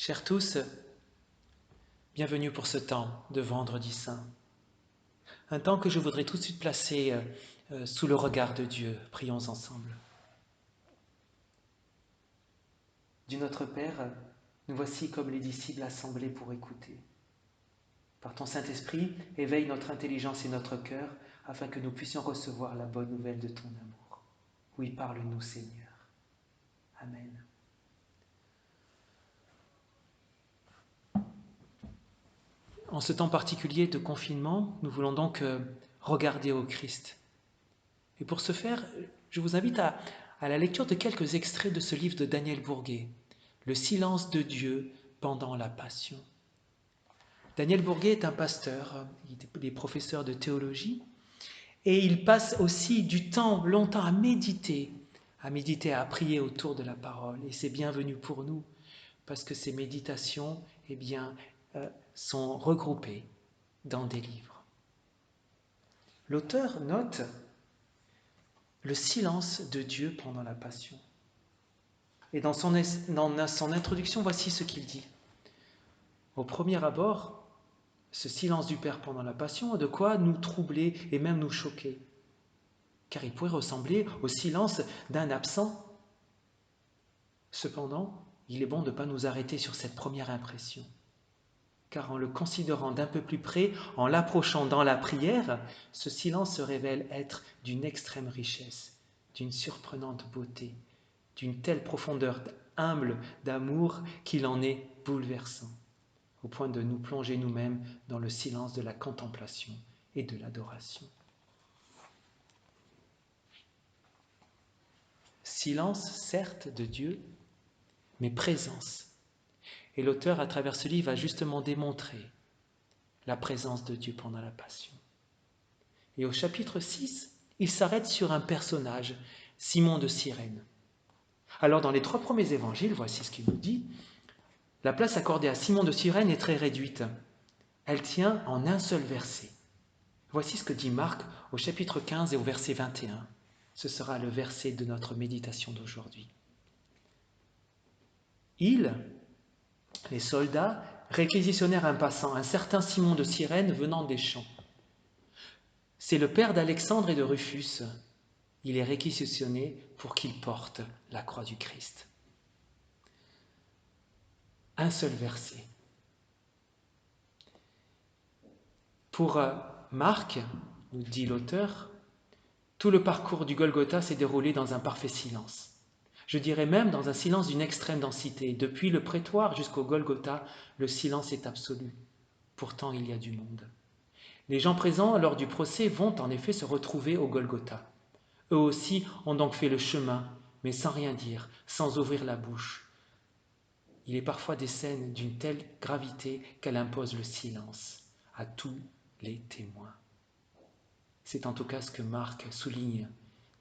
Chers tous, bienvenue pour ce temps de Vendredi Saint. Un temps que je voudrais tout de suite placer sous le regard de Dieu. Prions ensemble. Dieu notre Père, nous voici comme les disciples assemblés pour écouter. Par ton Saint-Esprit, éveille notre intelligence et notre cœur afin que nous puissions recevoir la bonne nouvelle de ton amour. Oui, parle-nous Seigneur. Amen. En ce temps particulier de confinement, nous voulons donc regarder au Christ. Et pour ce faire, je vous invite à la lecture de quelques extraits de ce livre de Daniel Bourguet, Le silence de Dieu pendant la Passion. Daniel Bourguet est un pasteur, il est professeur de théologie, et il passe aussi du temps, longtemps, à méditer, à prier autour de la parole. Et c'est bienvenu pour nous, parce que ces méditations, sont regroupées dans des livres. L'auteur note le silence de Dieu pendant la Passion. Et dans son introduction, voici ce qu'il dit. Au premier abord, ce silence du Père pendant la Passion a de quoi nous troubler et même nous choquer, car il pourrait ressembler au silence d'un absent. Cependant, il est bon de ne pas nous arrêter sur cette première impression, car en le considérant d'un peu plus près, en l'approchant dans la prière, ce silence se révèle être d'une extrême richesse, d'une surprenante beauté, d'une telle profondeur humble d'amour qu'il en est bouleversant, au point de nous plonger nous-mêmes dans le silence de la contemplation et de l'adoration. Silence, certes, de Dieu, mais présence. Et l'auteur, à travers ce livre, va justement démontrer la présence de Dieu pendant la Passion. Et au chapitre 6, il s'arrête sur un personnage, Simon de Cyrène. Alors, dans les 3 premiers évangiles, voici ce qu'il nous dit. La place accordée à Simon de Cyrène est très réduite. Elle tient en un seul verset. Voici ce que dit Marc au chapitre 15 et au verset 21. Ce sera le verset de notre méditation d'aujourd'hui. Les soldats, réquisitionnèrent un passant, un certain Simon de Cyrène venant des champs. C'est le père d'Alexandre et de Rufus. Il est réquisitionné pour qu'il porte la croix du Christ. Un seul verset. Pour Marc, nous dit l'auteur, tout le parcours du Golgotha s'est déroulé dans un parfait silence. Je dirais même dans un silence d'une extrême densité. Depuis le prétoire jusqu'au Golgotha, le silence est absolu. Pourtant, il y a du monde. Les gens présents lors du procès vont en effet se retrouver au Golgotha. Eux aussi ont donc fait le chemin, mais sans rien dire, sans ouvrir la bouche. Il est parfois des scènes d'une telle gravité qu'elle impose le silence à tous les témoins. C'est en tout cas ce que Marc souligne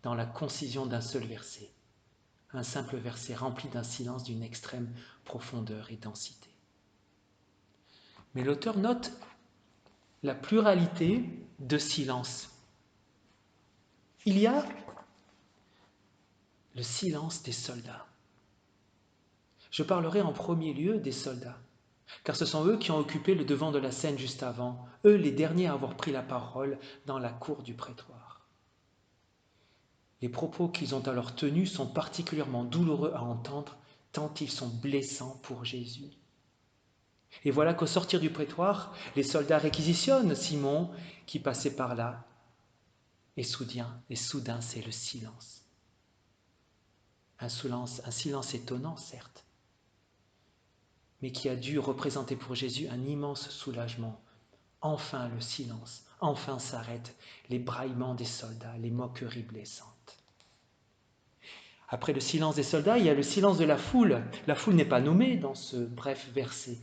dans la concision d'un seul verset. Un simple verset rempli d'un silence d'une extrême profondeur et densité. Mais l'auteur note la pluralité de silences. Il y a le silence des soldats. Je parlerai en premier lieu des soldats, car ce sont eux qui ont occupé le devant de la scène juste avant, eux les derniers à avoir pris la parole dans la cour du prétoire. Les propos qu'ils ont alors tenus sont particulièrement douloureux à entendre, tant ils sont blessants pour Jésus. Et voilà qu'au sortir du prétoire, les soldats réquisitionnent Simon qui passait par là. Et soudain, c'est le silence. Un silence étonnant, certes, mais qui a dû représenter pour Jésus un immense soulagement. Enfin le silence, enfin s'arrêtent les braillements des soldats, les moqueries blessantes. Après le silence des soldats, il y a le silence de la foule. La foule n'est pas nommée dans ce bref verset,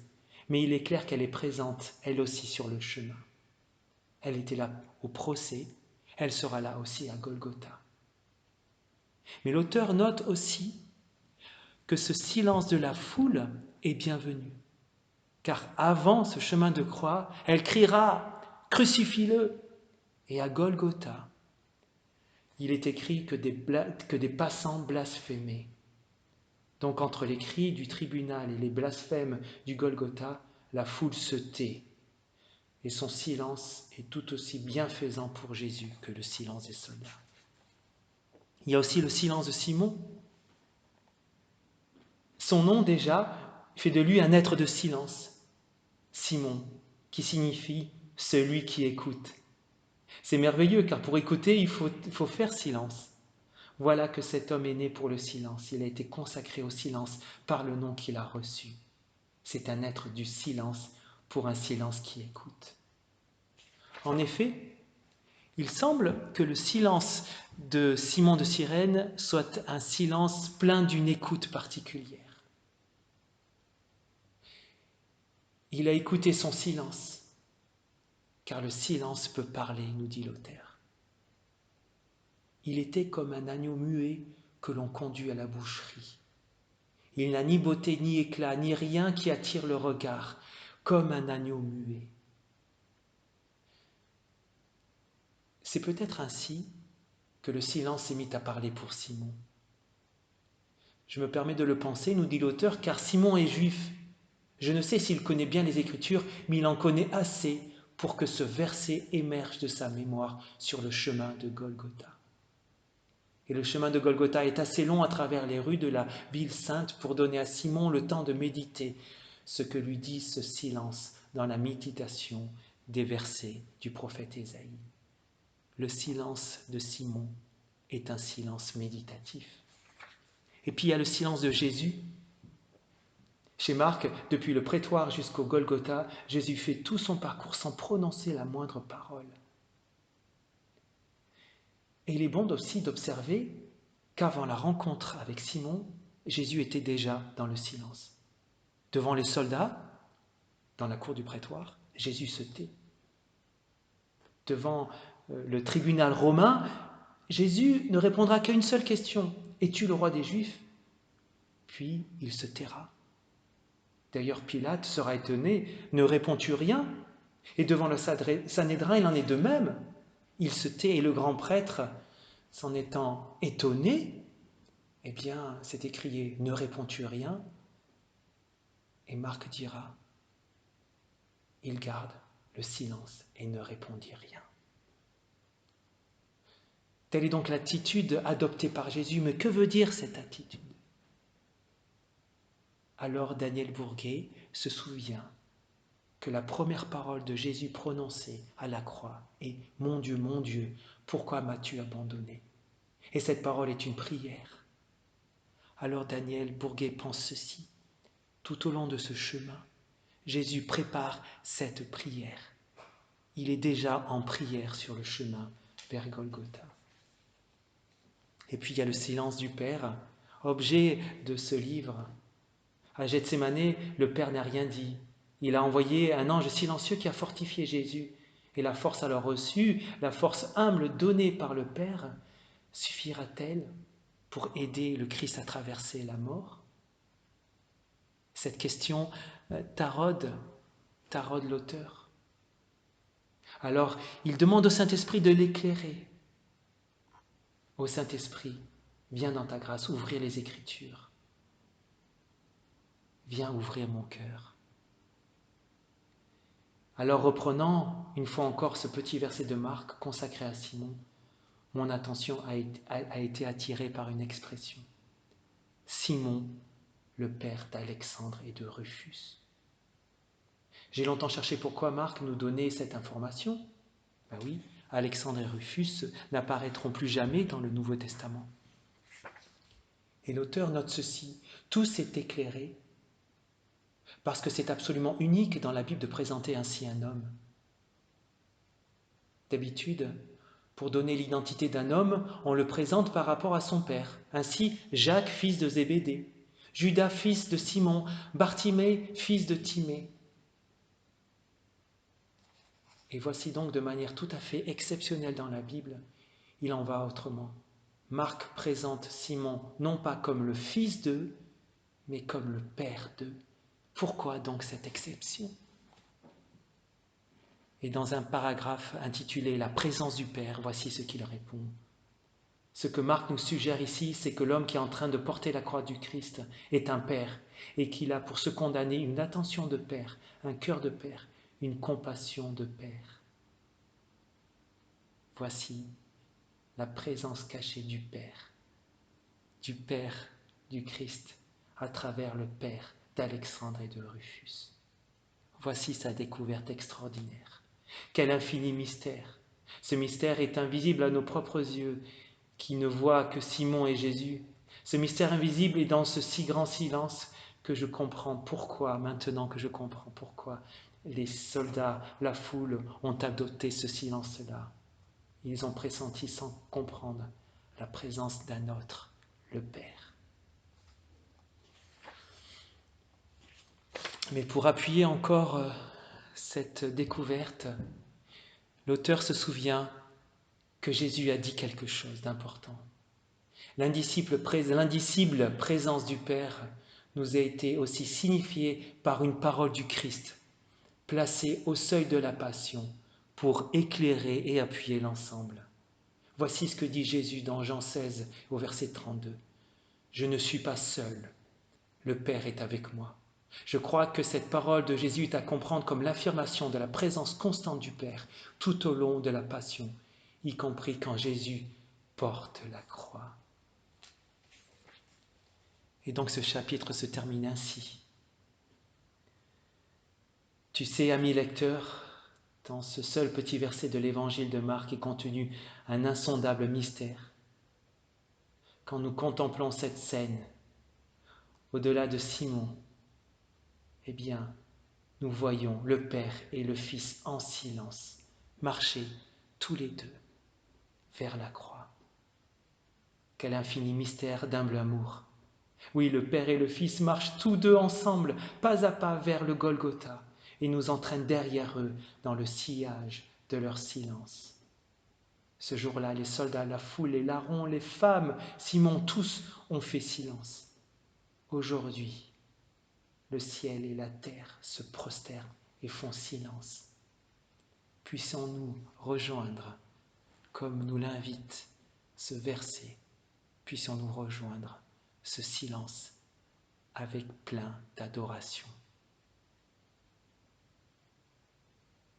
mais il est clair qu'elle est présente, elle aussi, sur le chemin. Elle était là au procès, elle sera là aussi à Golgotha. Mais l'auteur note aussi que ce silence de la foule est bienvenu, car avant ce chemin de croix, elle criera « Crucifie-le » et à Golgotha, il est écrit que des passants blasphémaient. Donc entre les cris du tribunal et les blasphèmes du Golgotha, la foule se tait. Et son silence est tout aussi bienfaisant pour Jésus que le silence des soldats. Il y a aussi le silence de Simon. Son nom déjà fait de lui un être de silence. Simon, qui signifie celui qui écoute. C'est merveilleux car pour écouter, il faut faire silence. Voilà que cet homme est né pour le silence. Il a été consacré au silence par le nom qu'il a reçu. C'est un être du silence pour un silence qui écoute. En effet, il semble que le silence de Simon de Cyrène soit un silence plein d'une écoute particulière. Il a écouté son silence, car le silence peut parler, nous dit l'auteur. Il était comme un agneau muet que l'on conduit à la boucherie. Il n'a ni beauté, ni éclat, ni rien qui attire le regard, comme un agneau muet. C'est peut-être ainsi que le silence s'est mis à parler pour Simon. Je me permets de le penser, nous dit l'auteur, car Simon est juif. Je ne sais s'il connaît bien les Écritures, mais il en connaît assez pour que ce verset émerge de sa mémoire sur le chemin de Golgotha. Et le chemin de Golgotha est assez long à travers les rues de la ville sainte pour donner à Simon le temps de méditer ce que lui dit ce silence dans la méditation des versets du prophète Ésaïe. Le silence de Simon est un silence méditatif. Et puis il y a le silence de Jésus. Chez Marc, depuis le prétoire jusqu'au Golgotha, Jésus fait tout son parcours sans prononcer la moindre parole. Et il est bon aussi d'observer qu'avant la rencontre avec Simon, Jésus était déjà dans le silence. Devant les soldats, dans la cour du prétoire, Jésus se tait. Devant le tribunal romain, Jésus ne répondra qu'à une seule question. Es-tu le roi des Juifs? Puis il se taira. D'ailleurs, Pilate sera étonné. Ne réponds-tu rien? Et devant le Sanhédrin, il en est de même. Il se tait et le grand prêtre, s'en étant étonné, eh bien, s'est écrié, ne réponds-tu rien? Et Marc dira, il garde le silence et ne répondit rien. Telle est donc l'attitude adoptée par Jésus. Mais que veut dire cette attitude? Alors Daniel Bourguet se souvient que la première parole de Jésus prononcée à la croix est « Mon Dieu, pourquoi m'as-tu abandonné ?» Et cette parole est une prière. Alors Daniel Bourguet pense ceci. Tout au long de ce chemin, Jésus prépare cette prière. Il est déjà en prière sur le chemin vers Golgotha. Et puis il y a le silence du Père, objet de ce livre. À Gethsémanée, le Père n'a rien dit. Il a envoyé un ange silencieux qui a fortifié Jésus. Et la force alors reçue, la force humble donnée par le Père, suffira-t-elle pour aider le Christ à traverser la mort? Cette question taraude l'auteur. Alors, il demande au Saint-Esprit de l'éclairer. Ô Saint-Esprit, viens dans ta grâce ouvrir les Écritures. Viens ouvrir mon cœur. Alors reprenant une fois encore ce petit verset de Marc consacré à Simon, mon attention a été attirée par une expression. Simon, le père d'Alexandre et de Rufus. J'ai longtemps cherché pourquoi Marc nous donnait cette information. Ben oui, Alexandre et Rufus n'apparaîtront plus jamais dans le Nouveau Testament. Et l'auteur note ceci, tout s'est éclairé parce que c'est absolument unique dans la Bible de présenter ainsi un homme. D'habitude, pour donner l'identité d'un homme, on le présente par rapport à son père. Ainsi, Jacques, fils de Zébédée, Judas, fils de Simon, Bartimée, fils de Timée. Et voici donc de manière tout à fait exceptionnelle dans la Bible, il en va autrement. Marc présente Simon non pas comme le fils d'eux, mais comme le père d'eux. Pourquoi donc cette exception? Et dans un paragraphe intitulé « La présence du Père », voici ce qu'il répond. Ce que Marc nous suggère ici, c'est que l'homme qui est en train de porter la croix du Christ est un père et qu'il a pour se condamner une attention de père, un cœur de père, une compassion de père. Voici la présence cachée du Père du Christ, à travers le Père d'Alexandre et de Rufus. Voici sa découverte extraordinaire. Quel infini mystère! Ce mystère est invisible à nos propres yeux, qui ne voient que Simon et Jésus. Ce mystère invisible est dans ce si grand silence que je comprends pourquoi, maintenant que je comprends pourquoi les soldats, la foule ont adopté ce silence-là. Ils ont pressenti sans comprendre la présence d'un autre, le Père. Mais pour appuyer encore cette découverte, l'auteur se souvient que Jésus a dit quelque chose d'important. L'indicible présence du Père nous a été aussi signifiée par une parole du Christ, placée au seuil de la passion pour éclairer et appuyer l'ensemble. Voici ce que dit Jésus dans Jean 16 au verset 32. « Je ne suis pas seul, le Père est avec moi. » Je crois que cette parole de Jésus est à comprendre comme l'affirmation de la présence constante du Père tout au long de la passion, y compris quand Jésus porte la croix. Et donc ce chapitre se termine ainsi. Tu sais, ami lecteur, dans ce seul petit verset de l'évangile de Marc est contenu un insondable mystère. Quand nous contemplons cette scène, au-delà de Simon, eh bien, nous voyons le Père et le Fils en silence marcher tous les deux vers la croix. Quel infini mystère d'humble amour! Oui, le Père et le Fils marchent tous deux ensemble, pas à pas vers le Golgotha, et nous entraînent derrière eux dans le sillage de leur silence. Ce jour-là, les soldats, la foule, les larrons, les femmes, Simon, tous ont fait silence. Aujourd'hui, le ciel et la terre se prosternent et font silence. Puissons-nous rejoindre, comme nous l'invite ce verset, puissions-nous rejoindre ce silence avec plein d'adoration.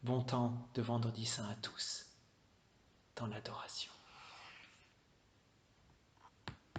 Bon temps de vendredi saint à tous dans l'adoration.